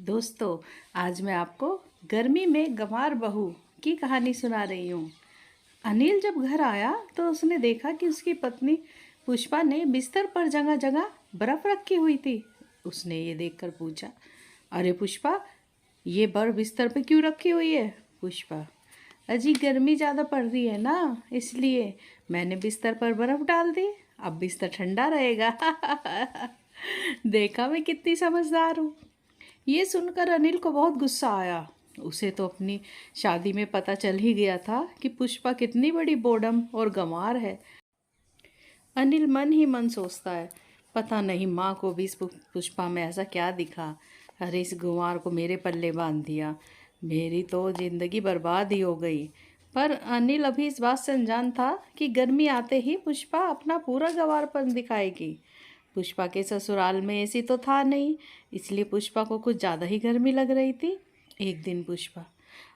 दोस्तों, आज मैं आपको गर्मी में गंवार बहू की कहानी सुना रही हूँ। अनिल जब घर आया तो उसने देखा कि उसकी पत्नी पुष्पा ने बिस्तर पर जगह जगह बर्फ रखी हुई थी। उसने ये देखकर पूछा, अरे पुष्पा, ये बर्फ बिस्तर पे क्यों रखी हुई है? पुष्पा, अजी गर्मी ज़्यादा पड़ रही है ना, इसलिए मैंने बिस्तर पर बर्फ डाल दी। अब बिस्तर ठंडा रहेगा। देखा मैं कितनी समझदार हूँ। ये सुनकर अनिल को बहुत गुस्सा आया। उसे तो अपनी शादी में पता चल ही गया था कि पुष्पा कितनी बड़ी बोडम और गंवार है। अनिल मन ही मन सोचता है, पता नहीं माँ को भी इस पुष्पा में ऐसा क्या दिखा। अरे इस गंवार को मेरे पल्ले बांध दिया, मेरी तो जिंदगी बर्बाद ही हो गई। पर अनिल अभी इस बात से अनजान था कि गर्मी आते ही पुष्पा अपना पूरा गंवारपन दिखाएगी। पुष्पा के ससुराल में एसी तो था नहीं, इसलिए पुष्पा को कुछ ज़्यादा ही गर्मी लग रही थी। एक दिन पुष्पा,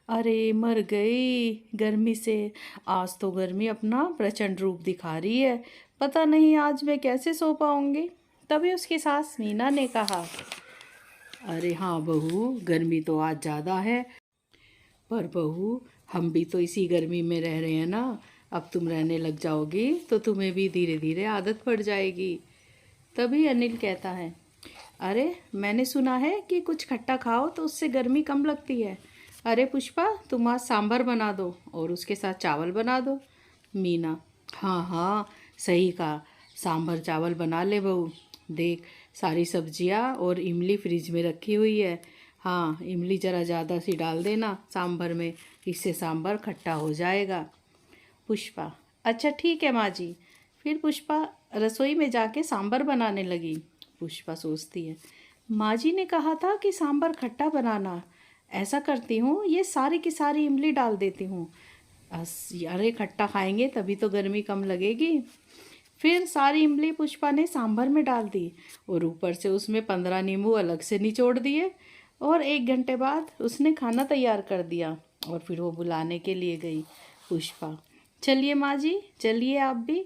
अरे मर गई गर्मी से। आज तो गर्मी अपना प्रचंड रूप दिखा रही है, पता नहीं आज मैं कैसे सो पाऊंगी। तभी उसकी सास मीना ने कहा, अरे हाँ बहू, गर्मी तो आज ज़्यादा है, पर बहू हम भी तो इसी गर्मी में रह रहे हैं ना। अब तुम रहने लग जाओगी तो तुम्हें भी धीरे धीरे आदत पड़ जाएगी। तभी अनिल कहता है, अरे मैंने सुना है कि कुछ खट्टा खाओ तो उससे गर्मी कम लगती है। अरे पुष्पा, तुम आज सांभर बना दो और उसके साथ चावल बना दो। मीना, हाँ हाँ सही कहा, सांभर चावल बना ले बहू। देख, सारी सब्जियाँ और इमली फ्रिज में रखी हुई है। हाँ, इमली ज़रा ज़्यादा सी डाल देना सांभर में, इससे सांभर खट्टा हो जाएगा। पुष्पा, अच्छा ठीक है माँ जी। फिर पुष्पा रसोई में जाके सांभर बनाने लगी। पुष्पा सोचती है, माँ जी ने कहा था कि सांभर खट्टा बनाना। ऐसा करती हूँ, ये सारी की सारी इमली डाल देती हूँ। अरे खट्टा खाएंगे तभी तो गर्मी कम लगेगी। फिर सारी इमली पुष्पा ने सांभर में डाल दी और ऊपर से उसमें 15 नींबू अलग से निचोड़ दिए। और 1 घंटे बाद उसने खाना तैयार कर दिया और फिर वो बुलाने के लिए गई। पुष्पा, चलिए माँ जी, चलिए आप भी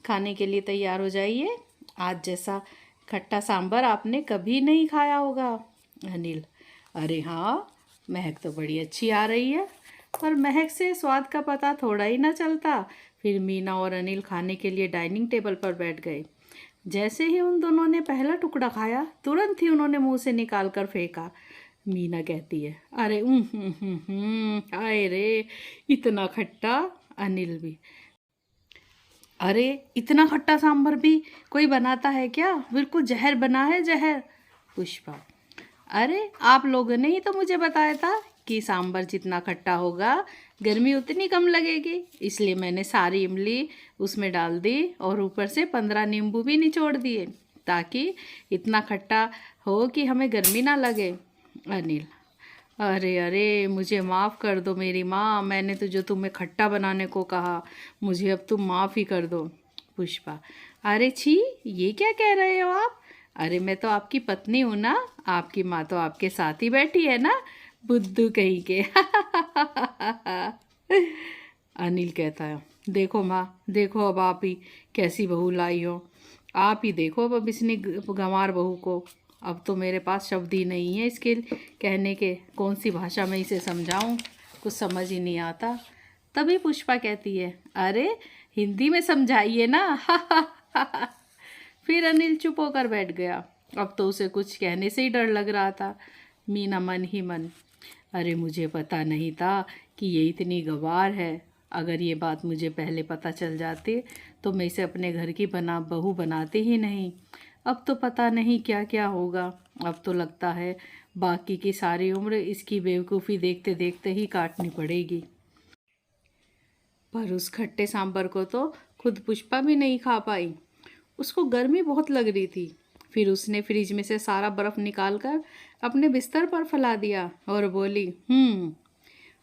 खाने के लिए तैयार हो जाइए। आज जैसा खट्टा सांभर आपने कभी नहीं खाया होगा। अनिल, अरे हाँ, महक तो बड़ी अच्छी आ रही है, पर महक से स्वाद का पता थोड़ा ही ना चलता। फिर मीना और अनिल खाने के लिए डाइनिंग टेबल पर बैठ गए। जैसे ही उन दोनों ने पहला टुकड़ा खाया, तुरंत ही उन्होंने मुंह से निकाल कर फेंका। मीना कहती है, अरे हाय रे, इतना खट्टा। अनिल भी, अरे इतना खट्टा सांभर भी कोई बनाता है क्या? बिल्कुल जहर बना है, जहर। पुष्पा, अरे आप लोगों ने ही तो मुझे बताया था कि सांभर जितना खट्टा होगा गर्मी उतनी कम लगेगी, इसलिए मैंने सारी इमली उसमें डाल दी और ऊपर से 15 नींबू भी निचोड़ दिए, ताकि इतना खट्टा हो कि हमें गर्मी ना लगे। अनिल, अरे अरे मुझे माफ़ कर दो मेरी माँ, मैंने तो जो तुम्हें खट्टा बनाने को कहा, मुझे अब तुम माफ़ ही कर दो। पुष्पा, अरे छी, ये क्या कह रहे हो आप? अरे मैं तो आपकी पत्नी हूँ ना, आपकी माँ तो आपके साथ ही बैठी है ना, बुद्धू कहीं के। अनिल कहता है, देखो माँ, देखो अब आप ही कैसी बहू लाई हो। आप ही देखो अब इसने गंवार बहू को। अब तो मेरे पास शब्द ही नहीं है इसके कहने के, कौन सी भाषा में इसे समझाऊं, कुछ समझ ही नहीं आता। तभी पुष्पा कहती है, अरे हिंदी में समझाइए ना। फिर अनिल चुप होकर बैठ गया। अब तो उसे कुछ कहने से ही डर लग रहा था। मीना मन ही मन, अरे मुझे पता नहीं था कि ये इतनी गंवार है। अगर ये बात मुझे पहले पता चल जाती तो मैं इसे अपने घर की बहू बनाती ही नहीं। अब तो पता नहीं क्या क्या होगा। अब तो लगता है बाकी की सारी उम्र इसकी बेवकूफ़ी देखते देखते ही काटनी पड़ेगी। पर उस खट्टे सांभर को तो खुद पुष्पा भी नहीं खा पाई। उसको गर्मी बहुत लग रही थी। फिर उसने फ्रिज में से सारा बर्फ़ निकाल कर अपने बिस्तर पर फैला दिया और बोली,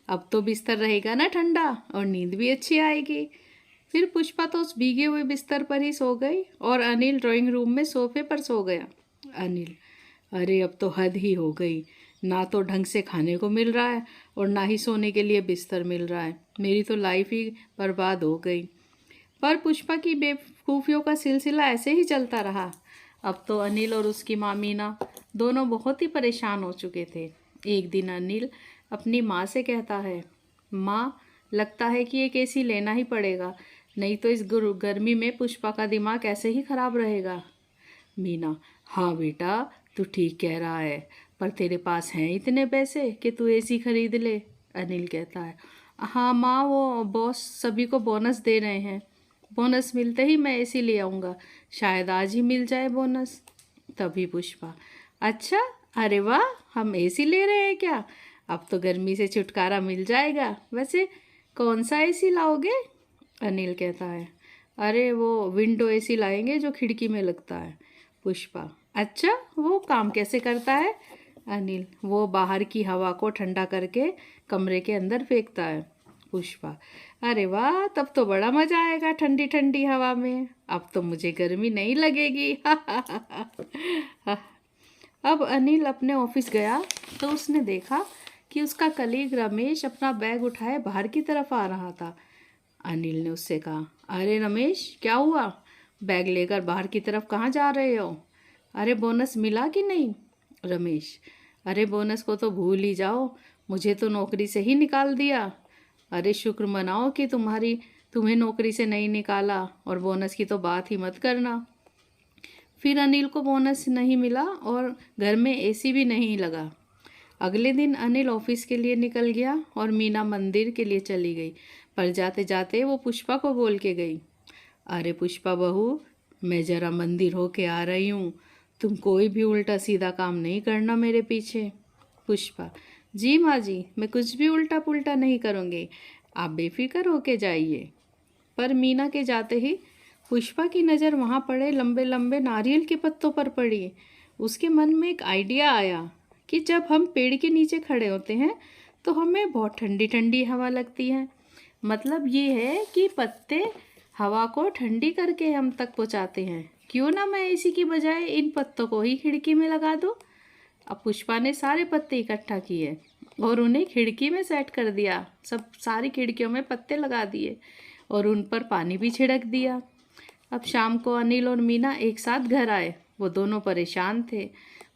अब तो बिस्तर रहेगा ना ठंडा और नींद भी अच्छी आएगी। फिर पुष्पा तो उस भीगे हुए बिस्तर पर ही सो गई और अनिल ड्राइंग रूम में सोफे पर सो गया। अनिल, अरे अब तो हद ही हो गई, ना तो ढंग से खाने को मिल रहा है और ना ही सोने के लिए बिस्तर मिल रहा है। मेरी तो लाइफ ही बर्बाद हो गई। पर पुष्पा की बेवकूफ़ियों का सिलसिला ऐसे ही चलता रहा। अब तो अनिल और उसकी माँ मीना दोनों बहुत ही परेशान हो चुके थे। एक दिन अनिल अपनी माँ से कहता है, माँ, लगता है कि एक एसी लेना ही पड़ेगा, नहीं तो इस गर्मी में पुष्पा का दिमाग ऐसे ही खराब रहेगा। मीना, हाँ बेटा, तू ठीक कह रहा है, पर तेरे पास हैं इतने पैसे कि तू एसी खरीद ले। अनिल कहता है, हाँ माँ, वो बॉस सभी को बोनस दे रहे हैं, बोनस मिलते ही मैं एसी ले आऊँगा, शायद आज ही मिल जाए बोनस। तभी पुष्पा, अच्छा, अरे वाह, हम एसी ले रहे हैं क्या? अब तो गर्मी से छुटकारा मिल जाएगा। वैसे कौन सा एसी लाओगे? अनिल कहता है, अरे वो विंडो एसी लाएंगे जो खिड़की में लगता है। पुष्पा, अच्छा, वो काम कैसे करता है? अनिल, वो बाहर की हवा को ठंडा करके कमरे के अंदर फेंकता है। पुष्पा, अरे वाह, तब तो बड़ा मजा आएगा ठंडी ठंडी हवा में, अब तो मुझे गर्मी नहीं लगेगी। अब अनिल अपने ऑफिस गया तो उसने देखा कि उसका कलीग रमेश अपना बैग उठाए बाहर की तरफ आ रहा था। अनिल ने उससे कहा, अरे रमेश, क्या हुआ? बैग लेकर बाहर की तरफ कहाँ जा रहे हो? अरे बोनस मिला कि नहीं? रमेश, अरे बोनस को तो भूल ही जाओ, मुझे तो नौकरी से ही निकाल दिया। अरे शुक्र मनाओ कि तुम्हें नौकरी से नहीं निकाला, और बोनस की तो बात ही मत करना। फिर अनिल को बोनस नहीं मिला और घर में एसी भी नहीं लगा। अगले दिन अनिल ऑफिस के लिए निकल गया और मीना मंदिर के लिए चली गई, पर जाते जाते वो पुष्पा को बोल के गई, अरे पुष्पा बहू, मैं ज़रा मंदिर होके आ रही हूँ, तुम कोई भी उल्टा सीधा काम नहीं करना मेरे पीछे। पुष्पा, जी माँ जी, मैं कुछ भी उल्टा पुल्टा नहीं करूँगी, आप बेफिक्र होके जाइए। पर मीना के जाते ही पुष्पा की नज़र वहाँ पड़े लंबे लंबे नारियल के पत्तों पर पड़ी। उसके मन में एक आइडिया आया कि जब हम पेड़ के नीचे खड़े होते हैं तो हमें बहुत ठंडी ठंडी हवा लगती है। मतलब ये है कि पत्ते हवा को ठंडी करके हम तक पहुँचाते हैं। क्यों ना मैं इसी की बजाय इन पत्तों को ही खिड़की में लगा दूँ। अब पुष्पा ने सारे पत्ते इकट्ठा किए और उन्हें खिड़की में सेट कर दिया। सब सारी खिड़कियों में पत्ते लगा दिए और उन पर पानी भी छिड़क दिया। अब शाम को अनिल और मीना एक साथ घर आए। वो दोनों परेशान थे,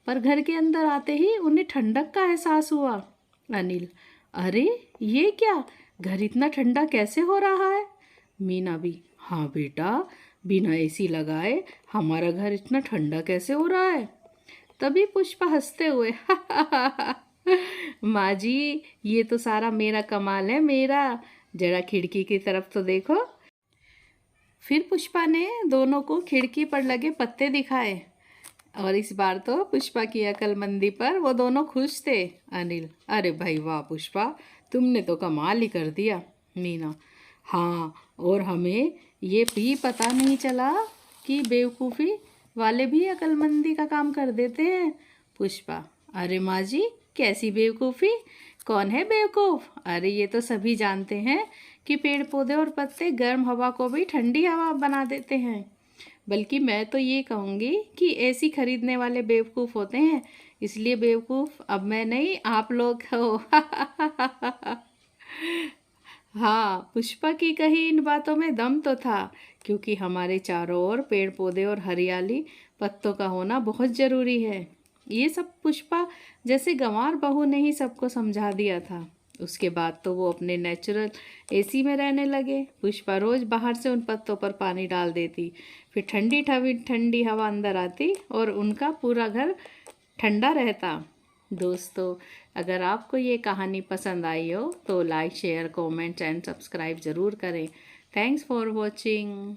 पर घर के अंदर आते ही उन्हें ठंडक का एहसास हुआ। अनिल, अरे ये क्या, घर इतना ठंडा कैसे हो रहा है? मीना भी, हाँ बेटा, बिना एसी लगाए हमारा घर इतना ठंडा कैसे हो रहा है? तभी पुष्पा हंसते हुए, माँ जी, ये तो सारा मेरा कमाल है, मेरा, जरा खिड़की की तरफ तो देखो। फिर पुष्पा ने दोनों को खिड़की पर लगे पत्ते दिखाए और इस बार तो पुष्पा की अक्लमंदी पर वो दोनों खुश थे। अनिल, अरे भाई वाह पुष्पा, तुमने तो कमाल ही कर दिया। मीना, हाँ, और हमें ये भी पता नहीं चला कि बेवकूफ़ी वाले भी अक्लमंदी का काम कर देते हैं। पुष्पा, अरे माँ जी, कैसी बेवकूफ़ी? कौन है बेवकूफ़? अरे ये तो सभी जानते हैं कि पेड़ पौधे और पत्ते गर्म हवा को भी ठंडी हवा बना देते हैं। बल्कि मैं तो ये कहूँगी कि एसी खरीदने वाले बेवकूफ़ होते हैं, इसलिए बेवकूफ़ अब मैं नहीं, आप लोग हो। हाँ, पुष्पा की कही इन बातों में दम तो था, क्योंकि हमारे चारों ओर पेड़ पौधे और हरियाली पत्तों का होना बहुत ज़रूरी है। ये सब पुष्पा जैसे गंवार बहू ने ही सबको समझा दिया था। उसके बाद तो वो अपने नेचुरल एसी में रहने लगे। पुष्पा रोज़ बाहर से उन पत्तों पर पानी डाल देती, फिर ठंडी ठंडी ठंडी हवा अंदर आती और उनका पूरा घर ठंडा रहता। दोस्तों, अगर आपको ये कहानी पसंद आई हो तो like, share, comment and subscribe ज़रूर करें। Thanks for watching.